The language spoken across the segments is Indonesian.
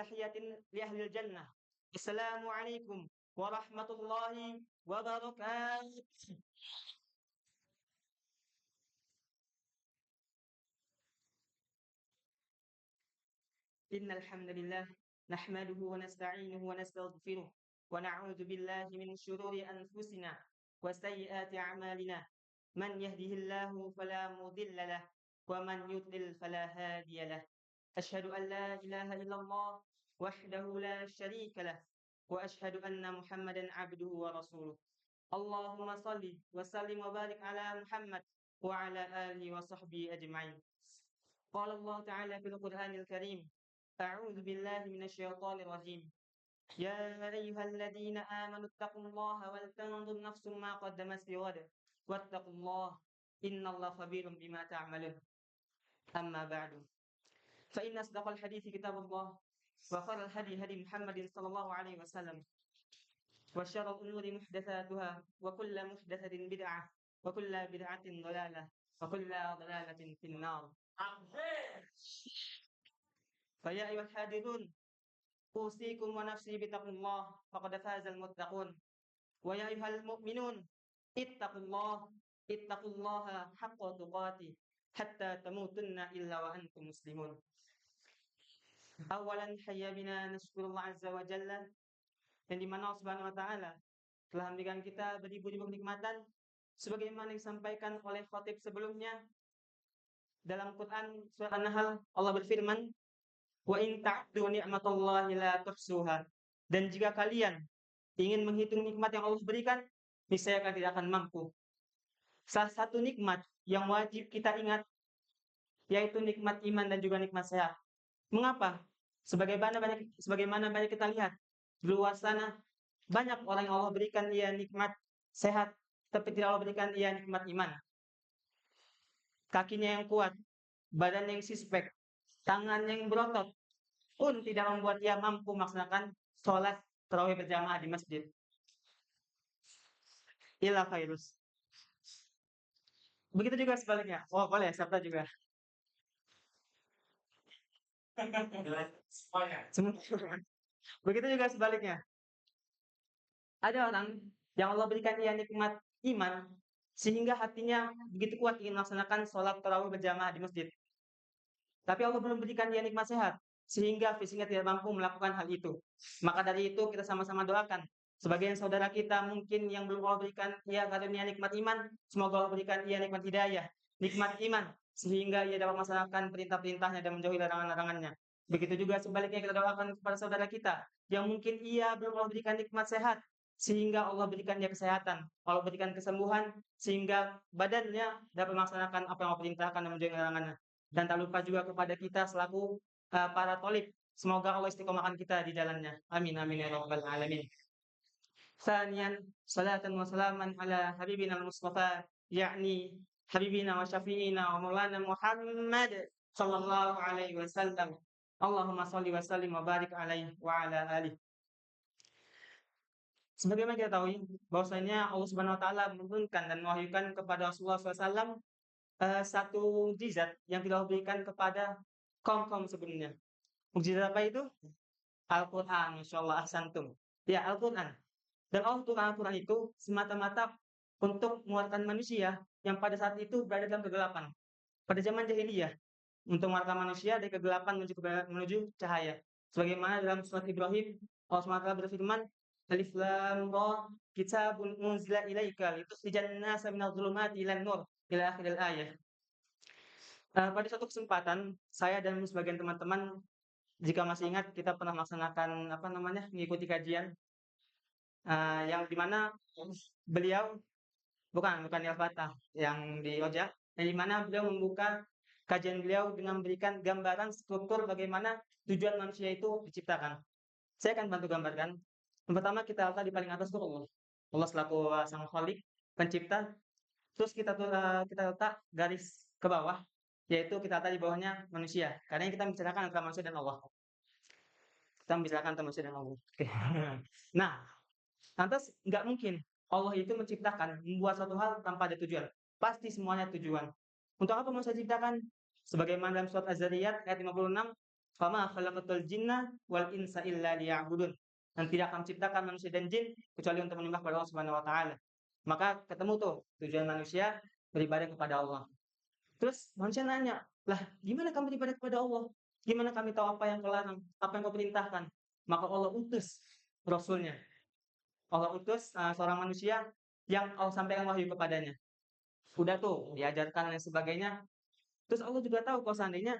تحية لأهل الجنة. السلام عليكم ورحمة الله وبركاته. إن الحمد لله نحمده ونستعينه ونستغفره ونعوذ بالله من شرور أنفسنا وسيئات أعمالنا. من يهده الله فلا مضل له ومن يضلل فلا هادي له. أشهد أن لا إله إلا الله وحده لا شريك له وأشهد أن محمدا عبده ورسوله. اللهم صل وسلم وبارك على محمد وعلى آله وصحبه أجمعين. قال الله تعالى في القرآن الكريم: أعوذ بالله من الشيطان الرجيم. يا أيها الذين آمنوا اتقوا الله ولتنظر نفس ما قدمت لغد واتقوا الله إن الله خبير بما تعملون. أما بعد، فإن أصدق الحديث كتاب الله وخير الهدي هدي محمد صلى الله عليه وسلم وشر الأمور محدثاتها وكل محدثة بدعة وكل بدعة ضلالة وكل ضلالة في النار. فيا أيها الحاضرون، أوصيكم ونفسي بتقوى الله فقد فاز المتقون. ويا أيها المؤمنون، اتقوا الله حق تقاته حتى تموتن إلا وأنتم مسلمون. Awalan hayya bina nasyukurullah azza wa jalla, yang dimana Allah subhanahu wa ta'ala telah memberikan kita beribu-ribu kenikmatan sebagaimana disampaikan oleh khatib sebelumnya. Dalam Quran surat An-Nahl Allah berfirman, wa in ta'uddu ni'matallahi la tuhsuha. Dan jika kalian ingin menghitung nikmat yang Allah berikan, niscaya kalian tidak akan mampu. Salah satu nikmat yang wajib kita ingat yaitu nikmat iman dan juga nikmat sehat. Mengapa? Sebagaimana banyak kita lihat di luar sana, banyak orang yang Allah berikan ia nikmat sehat, tapi tidak Allah berikan ia nikmat iman. Kakinya yang kuat, badannya yang sispek, tangannya yang berotot, pun tidak membuat ia mampu melaksanakan sholat tarawih berjamaah di masjid. Illa khairus. Begitu juga sebaliknya. Oh boleh, sabda juga. Begitu juga sebaliknya. Ada orang yang Allah berikan ia nikmat iman sehingga hatinya begitu kuat ingin melaksanakan sholat tarawih berjamaah di masjid. Tapi Allah belum berikan dia nikmat sehat sehingga fisiknya tidak mampu melakukan hal itu. Maka dari itu kita sama-sama doakan sebagian saudara kita mungkin yang belum Allah berikan ia karunia nikmat iman, semoga Allah berikan ia nikmat hidayah, nikmat iman, sehingga ia dapat melaksanakan perintah-perintahnya dan menjauhi larangan-larangannya. Begitu juga sebaliknya kita doakan kepada saudara kita yang mungkin ia belum Allah berikan nikmat sehat, sehingga Allah berikan dia kesehatan, Allah berikan kesembuhan, sehingga badannya dapat melaksanakan apa yang Allah perintahkan dan menjauhi larangannya. Dan tak lupa juga kepada kita selaku para tolib, semoga Allah istiqomahkan kita di jalannya. Amin amin ya rabbal alamin. Thaniyan, salatan wa salaman ala habibina al-mustafa, yakni habibina wa syafi'ina wa maulana Muhammad sallallahu alaihi wasallam. Allahumma salli wa sallim wa barik alaihi wa ala alihi. Sebagaimana kita tahu bahwasanya Allah Subhanahu wa taala menurunkan dan mewahyukan kepada Rasulullah SAW satu mukjizat yang tidak diberikan kepada kaum-kaum sebelumnya. Mukjizat apa itu? Al-Quran. Insyaallah ahsantum. Ya, Al-Quran. Dan Allah turunkan Al-Quran itu semata-mata untuk menguatkan manusia yang pada saat itu berada dalam kegelapan. Pada zaman jahiliyah, untuk menguatkan manusia dari kegelapan menuju cahaya. Sebagaimana dalam surat Ibrahim, Allah SWT berfirman, Alif Lam Ra, kitabun unzila ilaika litukhrijan nasa minadh dhulumati ilan nur, ila akhiril ayah. Pada suatu kesempatan, saya dan sebagian teman-teman, jika masih ingat, kita pernah melaksanakan mengikuti kajian yang dimana beliau bukan di Al-Fatah, yang di Ojak, yang dimana beliau membuka kajian beliau dengan memberikan gambaran struktur bagaimana tujuan manusia itu diciptakan. Saya akan bantu gambarkan. Yang pertama kita letak di paling atas itu Allah. Allah selaku sang Khalik, pencipta. Terus kita letak garis ke bawah, yaitu kita letak di bawahnya manusia. Karena kita membicarakan antara manusia dan Allah. Kita membicarakan antara manusia dan Allah. Nah, lantas nggak mungkin Allah itu menciptakan, membuat suatu hal tanpa ada tujuan. Pasti semuanya tujuan. Untuk apa manusia diciptakan? Sebagaimana dalam surat Az-Zariyat ayat 56, Fama khalaqatul jinna wal insa illa liya'budun. Dan tidak akan menciptakan manusia dan jin kecuali untuk menyembah kepada Allah Subhanahu wa taala. Maka ketemu tuh tujuan manusia beribadah kepada Allah. Terus manusia nanya, "Lah, gimana kami beribadah kepada Allah? Gimana kami tahu apa yang kau larang, apa yang kau perintahkan?" Maka Allah utus rasulnya. Allah utus seorang manusia yang Allah sampaikan wahyu kepadanya. Udah tuh diajarkan dan sebagainya. Terus Allah juga tahu kalau seandainya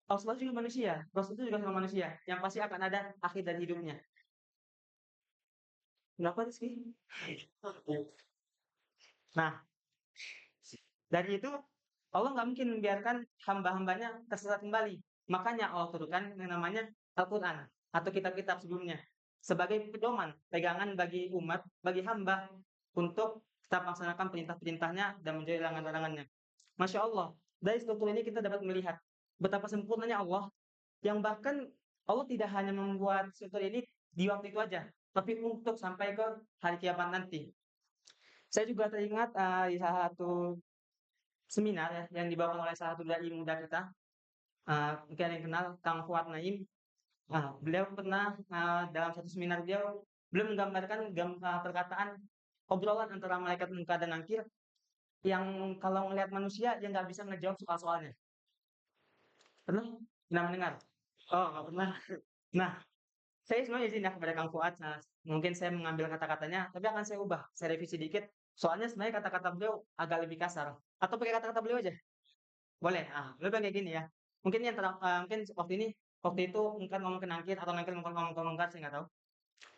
Rasulullah juga manusia, Rasul itu juga sama manusia, yang pasti akan ada akhir dari hidupnya. Kenapa Rizky? Nah, dari itu Allah nggak mungkin membiarkan hamba-hambanya tersesat kembali. Makanya Allah turunkan yang namanya Al-Quran atau kitab-kitab sebelumnya sebagai pedoman, pegangan bagi umat, bagi hamba untuk tetap melaksanakan perintah-perintahnya dan menjauhi larangan-larangannya. Masya Allah, dari struktur ini kita dapat melihat betapa sempurnanya Allah yang bahkan Allah tidak hanya membuat struktur ini di waktu itu aja, tapi untuk sampai ke hari kiamat nanti. Saya juga teringat di salah satu seminar ya, yang dibawakan oleh salah satu dai muda kita, mungkin ada yang kenal Kang Fuad Naim. Beliau pernah dalam satu seminar beliau menggambarkan perkataan obrolan antara malaikat munkar dan nakir yang kalau melihat manusia dia nggak bisa ngejawab soal-soalnya. Pernah? Pernah mendengar? Oh, nggak pernah. Nah, saya sebenarnya izin ya kepada Kang Fuad. Nah, mungkin saya mengambil kata-katanya, tapi akan saya ubah, saya revisi dikit. Soalnya sebenarnya kata-kata beliau agak lebih kasar. Atau pakai kata-kata beliau aja? Boleh. Beliau bilang kayak gini ya. Mungkin mungkin waktu itu mungkin ngomong ke Nangkir atau Nangkir ngomong ke Mungkar, saya nggak tahu.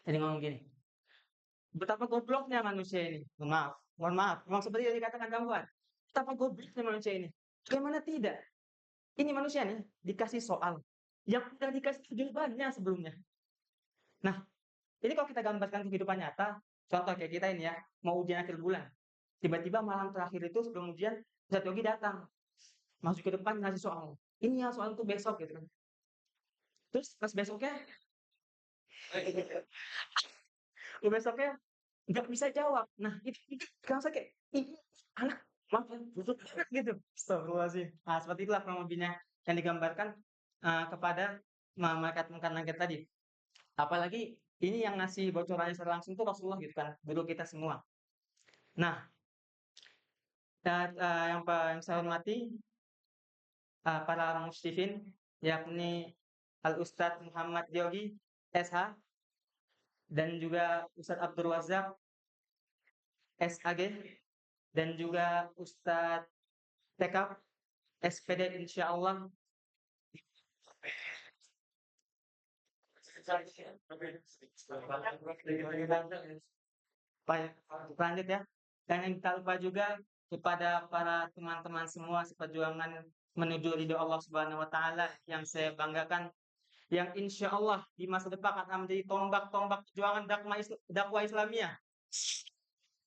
Jadi ngomong gini, betapa gobloknya manusia ini. Mohon maaf. Memang seperti yang dikatakan Kang Fuad. Betapa gobloknya manusia ini. Bagaimana tidak? Ini manusia nih dikasih soal yang udah dikasih jawabannya sebelumnya. Nah, ini kalau kita gambarkan kehidupan nyata, contoh kayak kita ini ya, mau ujian akhir bulan. Tiba-tiba malam terakhir itu sebelum ujian, Ustadz Yogi datang, masuk ke depan ngasih soal. Ini ya soal itu besok gitu kan. Terus pas besoknya, besoknya nggak bisa jawab. Nah, itu kan saya kayak, ih, anak, maaf ya, busuk banget gitu. Astagfirullahaladzim. Seperti itulah kurang lebihnya yang digambarkan kepada malaikat mungkar tadi. Apalagi ini yang ngasih bocorannya secara langsung tuh Rasulullah gitu kan, guru kita semua. Nah, dan yang saya hormati para musyrifin, yakni Al Ustadz Muhammad Yogi SH dan juga Ustadz Abdul Razak SAG dan juga Ustadz TK SPD insyaallah. Baik, lanjut ya. Dan yang tak lupa juga kepada para teman-teman semua seperjuangan menuju ridho Allah Subhanahu wa taala yang saya banggakan, yang insya Allah di masa depan akan menjadi tombak-tombak perjuangan dakwah Islamiyah,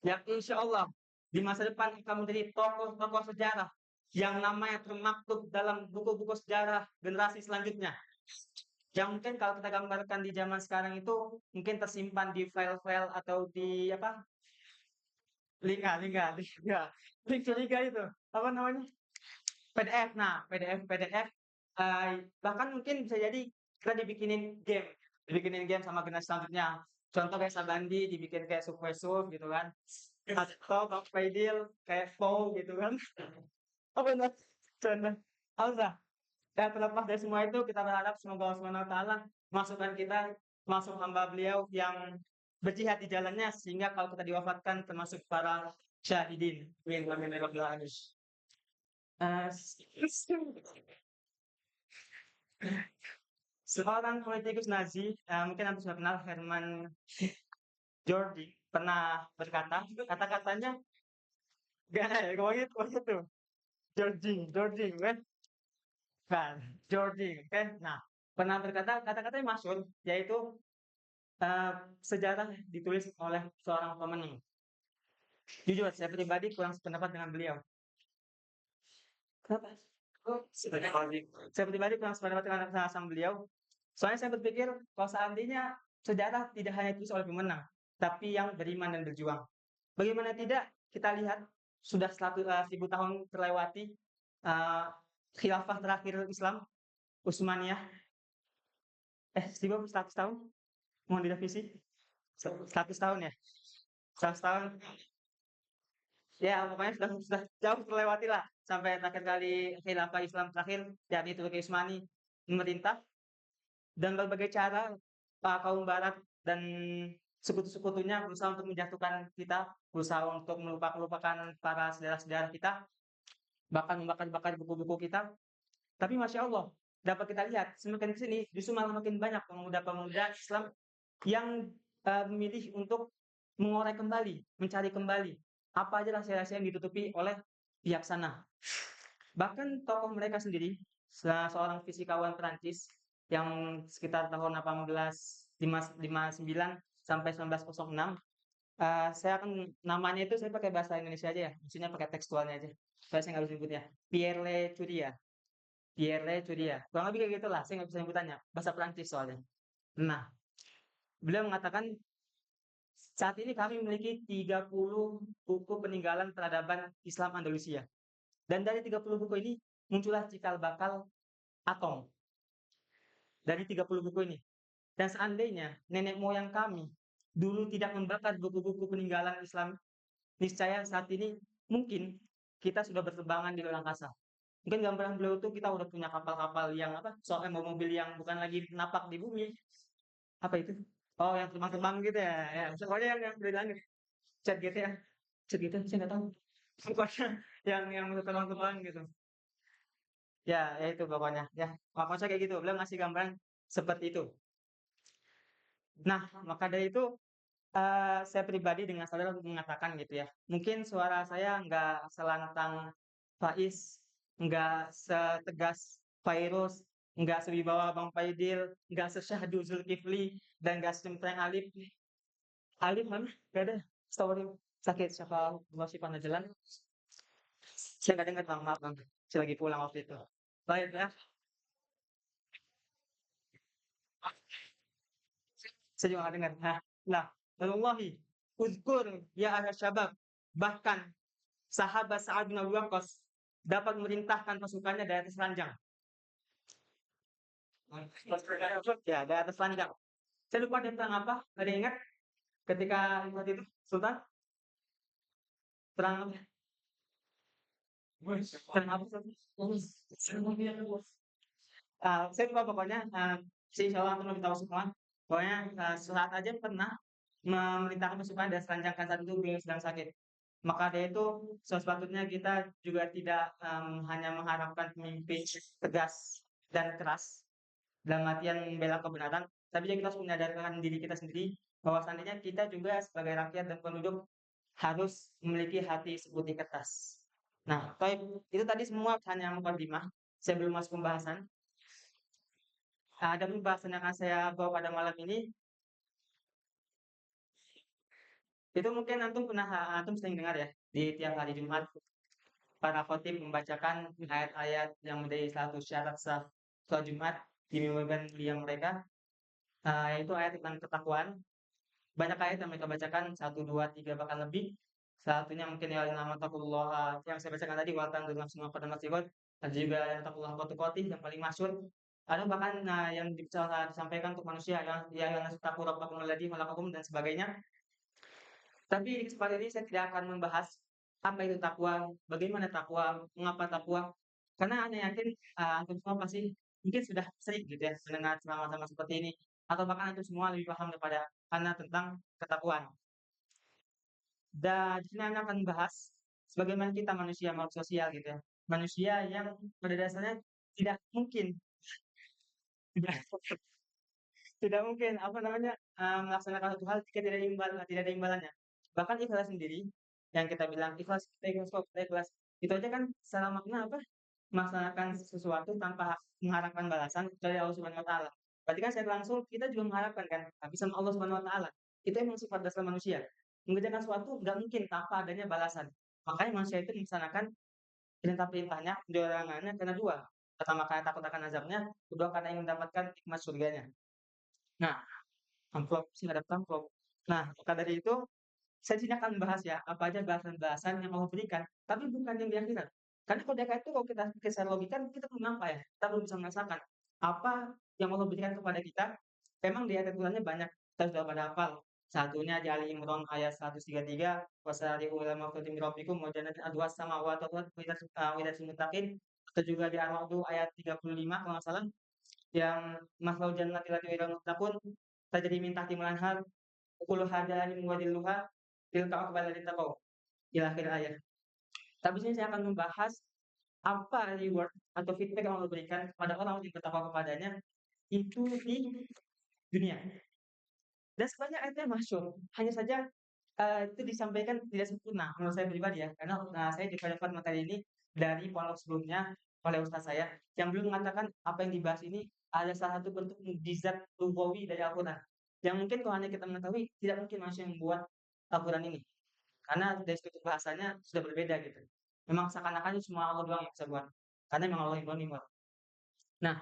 yang insya Allah di masa depan akan menjadi tokoh-tokoh sejarah yang namanya termaktub dalam buku-buku sejarah generasi selanjutnya. Yang mungkin kalau kita gambarkan di zaman sekarang itu mungkin tersimpan di file-file atau di apa, link curiga itu apa namanya, PDF. Nah, PDF bahkan mungkin bisa jadi kita dibikinin game sama generasi selanjutnya. Contoh kayak Sabandi dibikin kayak Subversive gitu kan, atau Bang Faidil kayak Flow gitu kan. Apa namanya? Contoh. Alza. Dan terlepas dari semua itu kita berharap semoga Allah Subhanahu wa taala masukkan kita masuk hamba beliau yang berjihad di jalannya sehingga kalau kita diwafatkan termasuk para syahidin. Amin ya rabbal alamin. Seorang politikus Nazi, mungkin Anda sudah kenal Hermann Göring, pernah berkata, kata-katanya gak ya, ngomong itu, Göring, kan, Göring, kan. Nah, pernah berkata, kata-katanya masyhur, yaitu sejarah ditulis oleh seorang pemenang. Jujur, saya pribadi kurang sependapat dengan beliau. Kenapa? Saya pribadi kurang sependapat dengan sang beliau. Soalnya saya berpikir kalau seandainya sejarah tidak hanya ditulis oleh pemenang, tapi yang beriman dan berjuang. Bagaimana tidak kita lihat sudah 1000 tahun terlewati khilafah terakhir Islam, Utsmaniyah, 100 tahun mau direvisi? 100 tahun ya? 100 tahun. Ya, pokoknya sudah jauh terlewati lah sampai terakhir kali khilafah Islam terakhir, yakni Turki Utsmani memerintah dan berbagai cara kaum barat dan sekutu-sekutunya berusaha untuk menjatuhkan kita, berusaha untuk melupakan para saudara-saudara kita, bahkan membakar-bakar buku-buku kita. Tapi Masya Allah, dapat kita lihat semakin ke sini justru malah makin banyak pemuda-pemuda Islam yang memilih untuk mengorai kembali, mencari kembali apa aja rahasia-rahasia yang ditutupi oleh pihak sana. Bahkan tokoh mereka sendiri, seorang fisikawan Perancis yang sekitar tahun 1859 sampai 1906, saya akan namanya itu saya pakai bahasa Indonesia aja ya, maksudnya pakai tekstualnya aja. Saya nggak bisa nyebutnya. Pierre Le Curie. Pierre Le Curie. Kurang lebih kayak gitulah, saya nggak bisa nyebutannya. Bahasa Perancis soalnya. Nah, beliau mengatakan saat ini kami memiliki 30 buku peninggalan peradaban Islam Andalusia. Dan dari 30 buku ini muncullah cikal bakal atom. Dari 30 buku ini. Dan seandainya nenek moyang kami dulu tidak membakar buku-buku peninggalan Islam, niscaya saat ini mungkin kita sudah berterbangan di luar angkasa. Mungkin gambaran beliau itu kita udah punya kapal-kapal yang apa, soalnya mobil yang bukan lagi napak di bumi. Apa itu? Oh, yang terbang-terbang gitu ya. Ya, pokoknya yang dari langit. Chat gitu ya. Chat gitu, saya nggak tahu. Pokoknya yang terbang-terbang gitu. Ya, ya itu pokoknya. Ya, maksudnya kayak gitu. Beliau ngasih gambaran seperti itu. Nah, maka dari itu saya pribadi dengan sadar mengatakan gitu ya, mungkin suara saya nggak selantang Faiz, nggak setegas Fairuz, nggak sewibawa Bang Faidil, nggak sesyahdu Zulkifli, dan nggak secempreng Alif. Alif mana? Gak ada. Story sakit siapa masih pernah jalan? Saya nggak dengar Bang, maaf Bang. Saya lagi pulang waktu itu. Baik ya, saya juga nggak dengar. Nah, wallahi, uzkur ya ahli syabab. Bahkan sahabat Sa'ad bin Abi Waqqas dapat memerintahkan pasukannya dari atas ranjang. Ya, dari atas ranjang. Saya lupa tentang apa. Ada yang ingat ketika waktu itu Sultan perang apa? Perang apa? Saya lupa pokoknya. Si insya Allah antum lebih tahu semua. Pokoknya saat aja pernah memerintahkan pasukan dan seranjangkan saat itu beliau sedang sakit. Maka dari itu sepatutnya kita juga tidak hanya mengharapkan pemimpin tegas dan keras dalam artian membela kebenaran, tapi juga kita harus menyadarkan diri kita sendiri bahwa seandainya kita juga sebagai rakyat dan penduduk harus memiliki hati seputih kertas. Nah, baik, itu tadi semua hanya mukadimah. Saya belum masuk pembahasan. Ada pembahasan yang akan saya bawa pada malam ini. Itu mungkin antum sering dengar ya di tiap hari Jumat para khotib membacakan ayat-ayat yang menjadi satu syarat sah sholat Jumat di mimbar yang mereka, yaitu ayat tentang ketakwaan. Banyak ayat yang mereka bacakan, satu, dua, tiga, bahkan lebih. Satunya mungkin ya nama takullah yang saya bacakan tadi, watan dengan semua pada masjid. Ada juga yang takullah kotu yang paling masyhur. Ada bahkan yang disampaikan untuk manusia yang takut rabbakum alladzi khalaqakum dan sebagainya. Tapi di kesempatan ini saya tidak akan membahas apa itu takwa, bagaimana takwa, mengapa takwa. Karena Anda yakin antum semua pasti mungkin sudah sering gitu ya mendengar ceramah-ceramah seperti ini, atau bahkan antum semua lebih paham daripada Anda tentang ketakwaan. Dan di sini Anda akan membahas sebagaimana kita manusia makhluk sosial gitu ya. Manusia yang pada dasarnya tidak mungkin tidak tidak mungkin apa namanya melaksanakan satu hal jika tidak ada imbalannya. Bahkan ikhlas sendiri yang kita bilang ikhlas, kita ikhlas kok, kita ikhlas. Itu aja kan secara makna apa? Melaksanakan sesuatu tanpa mengharapkan balasan dari Allah Subhanahu wa taala. Berarti kan secara langsung kita juga mengharapkan kan tapi sama Allah Subhanahu wa taala. Itu emang sifat dasar manusia. Mengerjakan sesuatu nggak mungkin tanpa adanya balasan. Makanya manusia itu melaksanakan perintah-perintahnya, larangannya karena dua. Pertama karena takut akan azabnya, kedua karena ingin mendapatkan nikmat surganya. Nah, amplop, sih nggak dapet amplop. Nah, maka dari itu saya di sini akan membahas ya apa aja balasan-balasan yang Allah berikan, tapi bukan yang di akhirat. Karena kalau di akhirat itu kalau kita pikir secara logika kita belum nampak ya, kita belum bisa merasakan. Apa yang Allah berikan kepada kita, memang di ayat Al-Qur'annya banyak, kita sudah pada hafal. Satunya di Ali Imran ayat 133, "Wasari'u ila maghfiratin min rabbikum wa jannatin arduhas samawati wal ardu uiddat lil muttaqin." Atau juga di Ar-Ra'd ayat 35 kalau nggak salah, yang "Mathalul jannati allati wa'idal muttaqun tajri min tahtiha al-anhar ukuluha dani'un wa dhilluha tilka uqbal ladzina taqaw." Ila akhir ayat. Tapi sini saya akan membahas apa reward atau feedback yang Allah berikan kepada orang yang bertakwa kepadanya itu di dunia. Dan sebenarnya ayatnya masyhur, hanya saja, itu disampaikan tidak sempurna menurut saya pribadi ya, karena, saya dapat materi ini dari pondok sebelumnya oleh ustaz saya, yang beliau mengatakan apa yang dibahas ini ada salah satu bentuk mukjizat lugawi dari Al-Quran, yang mungkin kalau hanya kita mengetahui, tidak mungkin manusia yang membuat Al-Quran ini, karena dari struktur bahasanya sudah berbeda gitu. Memang seakan-akan semua Allah doang yang bisa buat, karena memang Allah yang doang. Nah,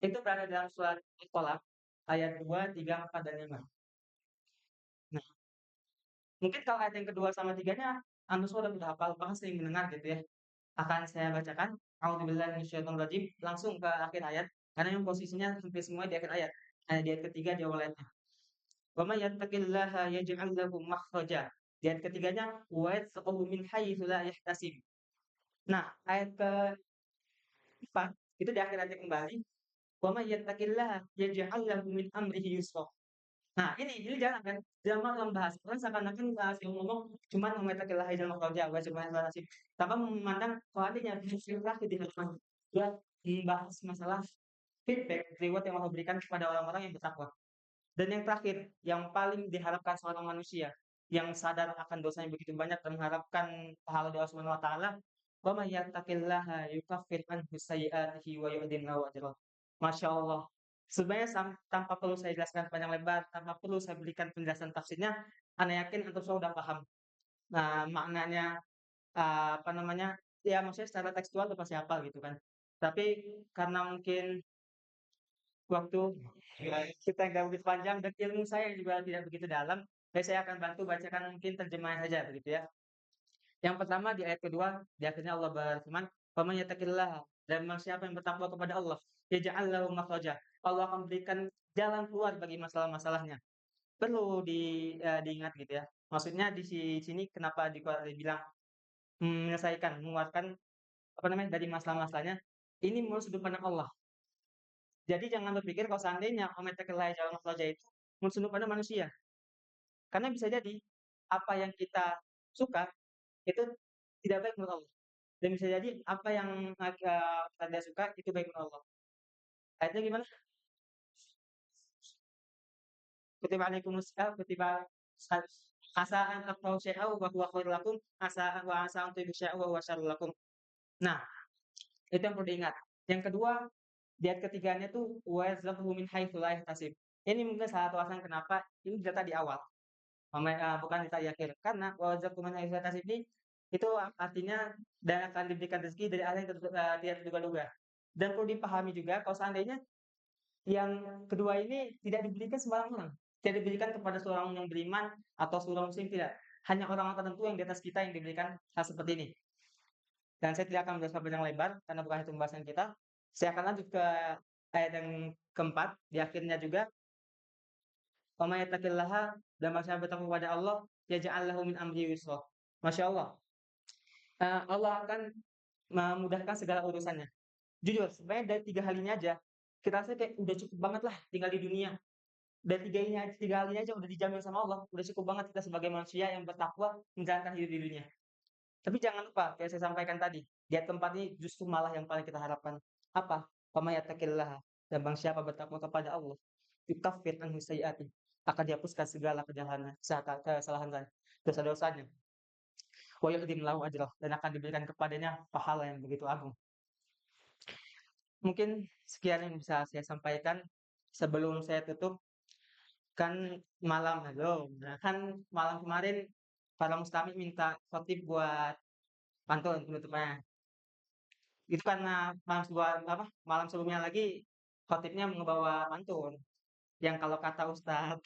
itu berada dalam surat At-Tolak ayat 2, 3, 4, dan 5. Nah, mungkin kalau ayat yang kedua sama tiganya, antum semua udah hafal, bahkan sering mendengar gitu ya. Akan saya bacakan, a'udzubillahi minasyaitonir langsung ke akhir ayat, karena yang posisinya hampir semua di akhir ayat. Di ayat ketiga di awal ayatnya. Wa may yattaqillaha yaj'al lahu makhraja. Di ayat ketiganya, wa yarzuqhu min haitsu la yahtasib. Nah, ayat keempat itu di akhir ayat kembali, wa may yattaqillaha yaj'al lahu min amrihi yusra. Nah, ini jangan kan, jangan membahas, kan seakan-akan, si ngomong cuman "Wa hijal makhraja wa subhanahu wa nasib." Tanpa memandang seandainya musyriklah di hadapan dia membahas masalah feedback, reward yang Allah berikan kepada orang-orang yang bertakwa. Dan yang terakhir, yang paling diharapkan seorang manusia, yang sadar akan dosanya begitu banyak dan mengharapkan pahala dari Allah Subhanahu wa taala, "Wa may yattaqillaha yukaffir anhu sayyi'atihi wa yu'dzim lahu ajra." Masya Allah. Sebenarnya tanpa perlu saya jelaskan panjang lebar, tanpa perlu saya berikan penjelasan tafsirnya, ana yakin antum semua udah paham. Nah, maknanya, apa namanya, ya maksudnya secara tekstual udah pasti hafal gitu kan. Tapi karena mungkin waktu kita nggak begitu panjang dan ilmu saya juga tidak begitu dalam, jadi saya akan bantu bacakan mungkin terjemahan saja begitu ya. Yang pertama di ayat kedua, di akhirnya Allah berfirman, "Faman yattaqillaha," dan barang siapa yang bertakwa kepada Allah, yaj'al lahu makhraja. Allah akan berikan jalan keluar bagi masalah-masalahnya. Perlu diingat gitu ya. Maksudnya di sini kenapa dibilang, menyelesaikan, mengeluarkan apa namanya, dari masalah-masalahnya, ini menurut sudut pandang Allah. Jadi jangan berpikir kalau seandainya "Wa yattaqillaha yaj'al makhraja" itu menurut sudut pandang manusia. Karena bisa jadi apa yang kita suka itu tidak baik menurut Allah. Dan bisa jadi apa yang, kita tidak suka itu baik menurut Allah. Ayatnya gimana? Kutiba sa asa an takrahu syai'an wa huwa khairul lakum, asa an tuhibbu syai'an wa huwa syarrul lakum. Nah, itu yang perlu diingat. Yang kedua, di ayat ketiganya tuh wa yarzuqhu min haitsu la yahtasib. Ini mungkin salah satu alasan kenapa ini data di awal, bukan data di akhir. Karena wa yarzuqhu min haitsu la yahtasib ini itu artinya dan akan diberikan rezeki dari arah yang tidak terduga-duga. Dan perlu dipahami juga kalau seandainya yang kedua ini tidak diberikan sembarang orang, tidak diberikan kepada seorang yang beriman atau seorang muslim, tidak. Hanya orang-orang tertentu yang di atas kita yang diberikan hal seperti ini. Dan saya tidak akan menjelaskan panjang lebar karena bukan itu pembahasan kita. Saya akan lanjut ke ayat yang keempat, di akhirnya juga, "Wa may yattaqillaha," dan barang siapa bertakwa kepada Allah, yaj'al lahu min amrihi yusra. Masya Allah, Allah akan memudahkan segala urusannya. Jujur, sebenarnya dari 3 hal ini aja, kita rasa kayak udah cukup banget lah tinggal di dunia. Dan 3 hal ini aja udah dijamin sama Allah, udah cukup banget kita sebagai manusia yang bertakwa menjalankan hidup di dunia. Tapi jangan lupa, kayak saya sampaikan tadi, di ayat keempat ini justru malah yang paling kita harapkan. Apa? "Wa may yattaqillaha," dan barang siapa bertakwa kepada Allah, yukaffir anhu sayyi'atihi, akan dihapuskan segala kesalahan dosa-dosanya. Wa yu'dzim lahu ajrah, dan akan diberikan kepadanya pahala yang begitu agung. Mungkin sekian yang bisa saya sampaikan. Sebelum saya tutup, kan kan malam kemarin para mustami minta khotib buat pantun penutupannya. Itu karena malam sebelumnya lagi khotibnya ngebawa pantun, yang kalau kata Ustadz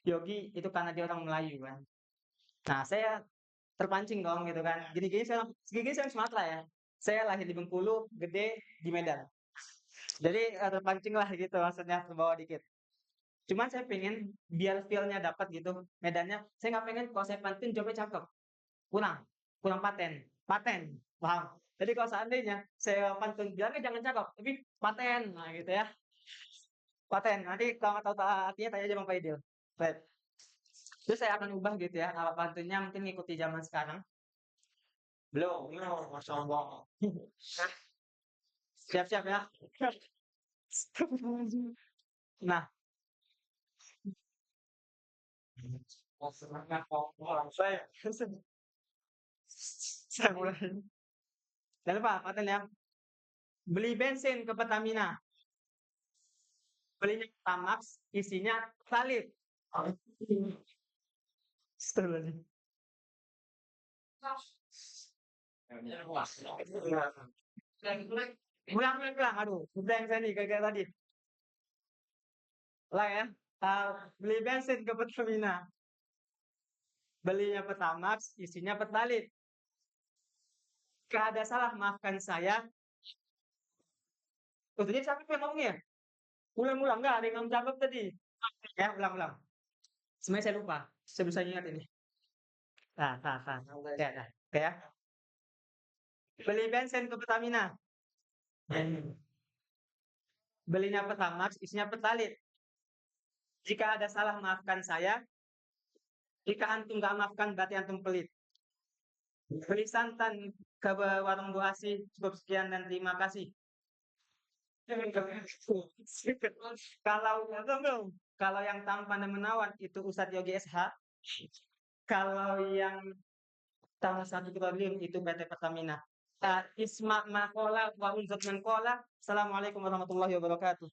Yogi itu karena dia orang Melayu kan. Nah, saya terpancing dong gitu kan. Gini-gini saya orang Sumatera ya. Saya lahir di Bengkulu, gede di Medan. Jadi terpancing lah gitu maksudnya terbawa dikit. Cuman saya pengen biar feel-nya dapat gitu medannya. Saya nggak pengen kalau saya pantun jawabnya cakep. Kurang, kurang paten. Paten, paham? Jadi kalau seandainya saya pantun bilangnya jangan cakep, tapi paten, nah gitu ya. Paten. Nanti kalau nggak tahu artinya tanya aja Bang Faidil. Baik. Terus saya akan ubah gitu ya. Nama pantunnya mungkin ngikuti zaman sekarang. Belum, belum, masya Allah. Siap-siap ya. Nah, saya saya mulai. Jangan lupa paten ya. Beli bensin ke Pertamina, belinya Pertamax, isinya salib. Astagfirullahaladzim. Ulang, ulang, ulang. Aduh, blank saya nih kayak tadi. Ulang ya. Beli bensin ke Pertamina, belinya Pertamax, isinya Pertalite. Jika ada salah, maafkan saya. Oh, tadi siapa yang ngomongnya? Ulang-ulang, enggak ada yang ngomong cakep tadi. Ya, ulang-ulang. Sebenarnya saya lupa. Saya bisa ingat ini. Nah. Ya, nah. Oke ya. Beli bensin ke Pertamina. Belinya Pertamax, isinya Pertalite. Jika ada salah, maafkan saya. Jika antum nggak maafkan, berarti antum pelit. Beli santan ke warung Bu Asih. Cukup sekian dan terima kasih. Kalau kalau yang tampan dan menawan itu Ustadz Yogi SH. Kalau yang tambah satu triliun itu PT Pertamina. Isma Makola wa Unzat Menkola. Assalamualaikum warahmatullahi wabarakatuh.